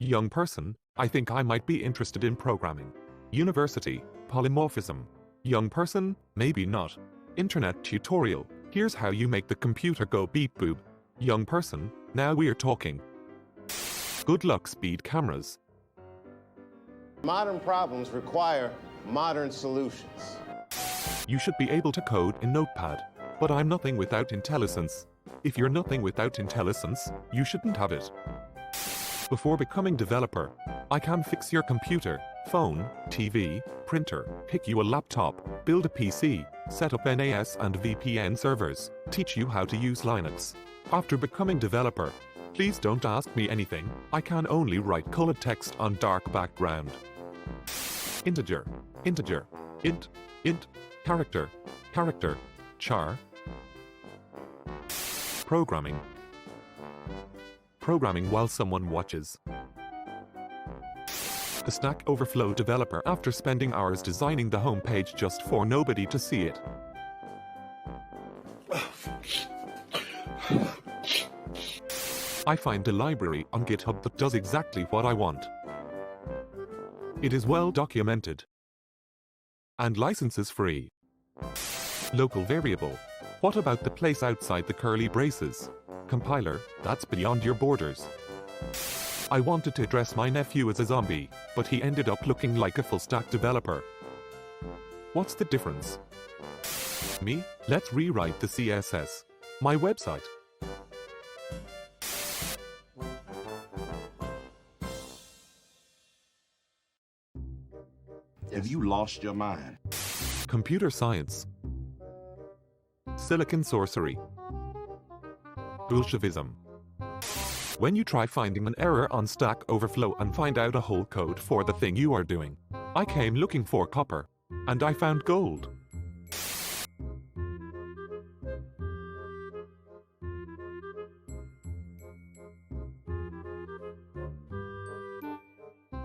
Young person, I think I might be interested in programming. University, polymorphism. Young person, maybe not. Internet tutorial, here's how you make the computer go beep boop. Young person, now we're talking. Good luck, speed cameras. Modern problems require modern solutions. You should be able to code in Notepad, but I'm nothing without intelligence. If you're nothing without intelligence, you shouldn't have it. Before becoming developer, I can fix your computer, phone, TV, printer, pick you a laptop, build a PC, set up NAS and VPN servers, teach you how to use Linux. After becoming developer, please don't ask me anything, I can only write colored text on dark background. Integer, integer, int, character, char. Programming. Programming while someone watches. A Stack Overflow developer after spending hours designing the homepage just for nobody to see it. I find a library on GitHub that does exactly what I want. It is well documented. And licenses free. Local variable. What about the place outside the curly braces? Compiler, that's beyond your borders. I wanted to dress my nephew as a zombie, but he ended up looking like a full-stack developer. What's the difference? Me? Let's rewrite the CSS. My website. Have you lost your mind? Computer science. Silicon sorcery. Bolshevism. When you try finding an error on Stack Overflow and find out a whole code for the thing you are doing. I came looking for copper, and I found gold.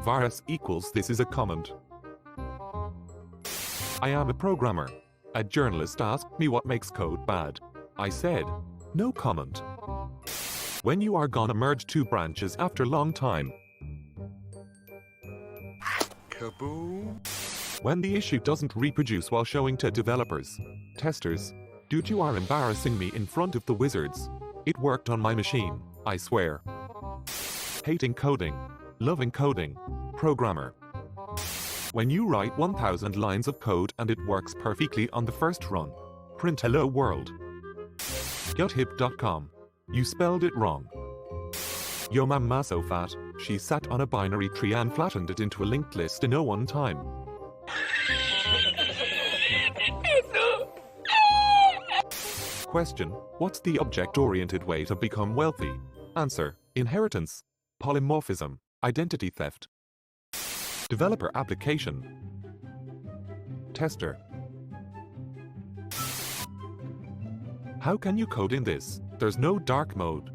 Virus equals this is a comment. I am a programmer. A journalist asked me what makes code bad. I said, no comment. When you are gonna merge two branches after long time. Kaboom. When the issue doesn't reproduce while showing to developers. Testers, dude, you are embarrassing me in front of the wizards. It worked on my machine, I swear. Hating coding. Loving coding. Programmer. When you write 1000 lines of code and it works perfectly on the first run. Print hello world. GetHip.com. You spelled it wrong. Yo mama so fat, she sat on a binary tree and flattened it into a linked list in one time. Question, what's the object-oriented way to become wealthy? Answer, inheritance. Polymorphism, identity theft. Developer application. Tester. How can you code in this? There's no dark mode.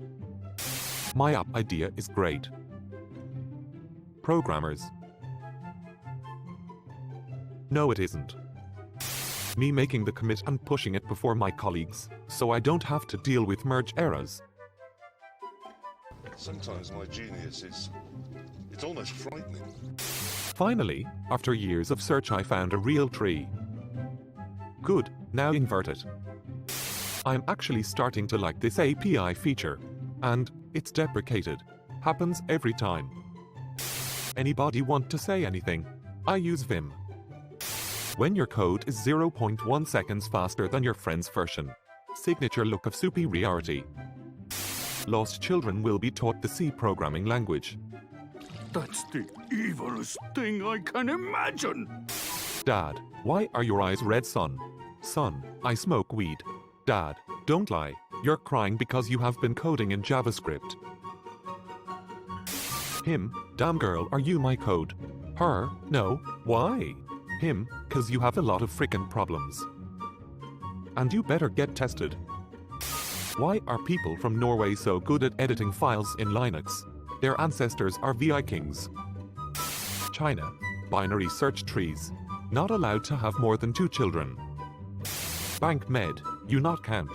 My app idea is great. Programmers. No, it isn't. Me making the commit and pushing it before my colleagues, so I don't have to deal with merge errors. Sometimes my genius is... it's almost frightening. Finally, after years of search I found a real tree. Good, now invert it. I'm actually starting to like this API feature. And, it's deprecated. Happens every time. Anybody want to say anything? I use Vim. When your code is 0.1 seconds faster than your friend's version. Signature look of superiority. Lost children will be taught the C programming language. That's the evilest thing I can imagine! Dad, why are your eyes red, son? Son, I smoke weed. Dad, don't lie. You're crying because you have been coding in JavaScript. Him, damn girl, are you my code? Her, no, why? Him, cause you have a lot of frickin' problems. And you better get tested. Why are people from Norway so good at editing files in Linux? Their ancestors are Vikings. China, binary search trees. Not allowed to have more than 2 children. Bank med, you not can't.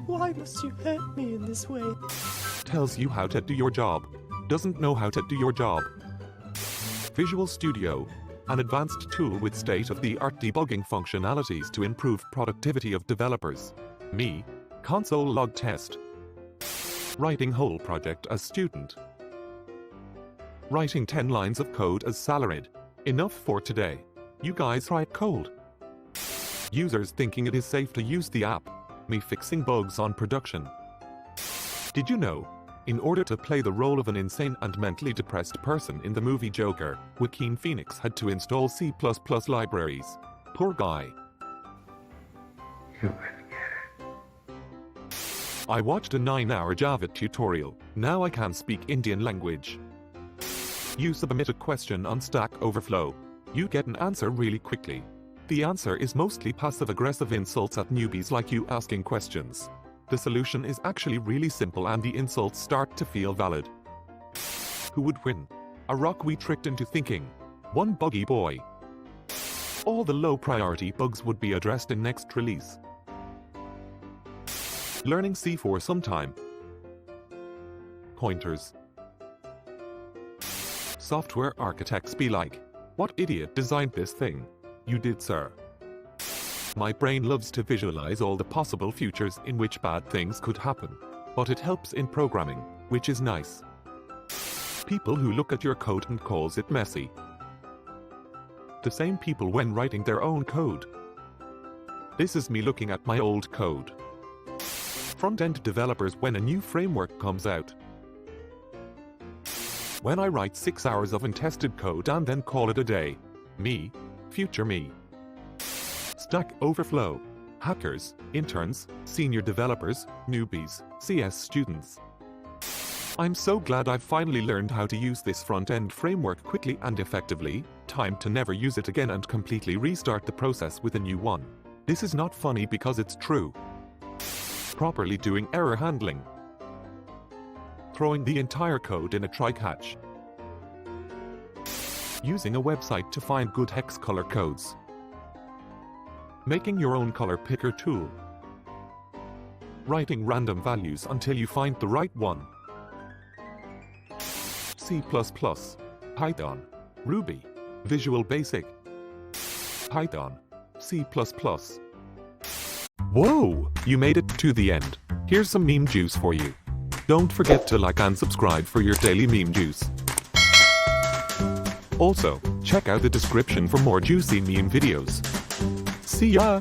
Why must you hurt me in this way? Tells you how to do your job. doesn't know how to do your job. Visual Studio, an advanced tool with state-of-the-art debugging functionalities to improve productivity of developers. Me, console log test. Writing whole project as student. Writing 10 lines of code as salaried. Enough for today. You guys write code. Users thinking it is safe to use the app. Me fixing bugs on production. Did you know? In order to play the role of an insane and mentally depressed person in the movie Joker, Joaquin Phoenix had to install C++ libraries. Poor guy. I watched a 9-hour Java tutorial. Now I can speak Indian language. You submit a question on Stack Overflow. You get an answer really quickly. The answer is mostly passive-aggressive insults at newbies like you asking questions. The solution is actually really simple and the insults start to feel valid. Who would win? A rock we tricked into thinking. One buggy boy. All the low-priority bugs would be addressed in next release. Learning C for some time. Pointers. Software architects be like, what idiot designed this thing? You did, sir. My brain loves to visualize all the possible futures in which bad things could happen. But it helps in programming, which is nice. People who look at your code and calls it messy. The same people when writing their own code. This is me looking at my old code. Front-end developers when a new framework comes out. When I write 6 hours of untested code and then call it a day. Me. Future me. Stack Overflow. Hackers, interns, senior developers, newbies, CS students. I'm so glad I've finally learned how to use this front-end framework quickly and effectively. Time to never use it again and completely restart the process with a new one. This is not funny because it's true. Properly doing error handling. Throwing the entire code in a try-catch. Using a website to find good hex color codes. Making your own color picker tool. Writing random values until you find the right one. C++, Python, Ruby, Visual Basic, Python, C++. Whoa! You made it to the end. Here's some meme juice for you. Don't forget to like and subscribe for your daily meme juice. Also, check out the description for more juicy meme videos. See ya!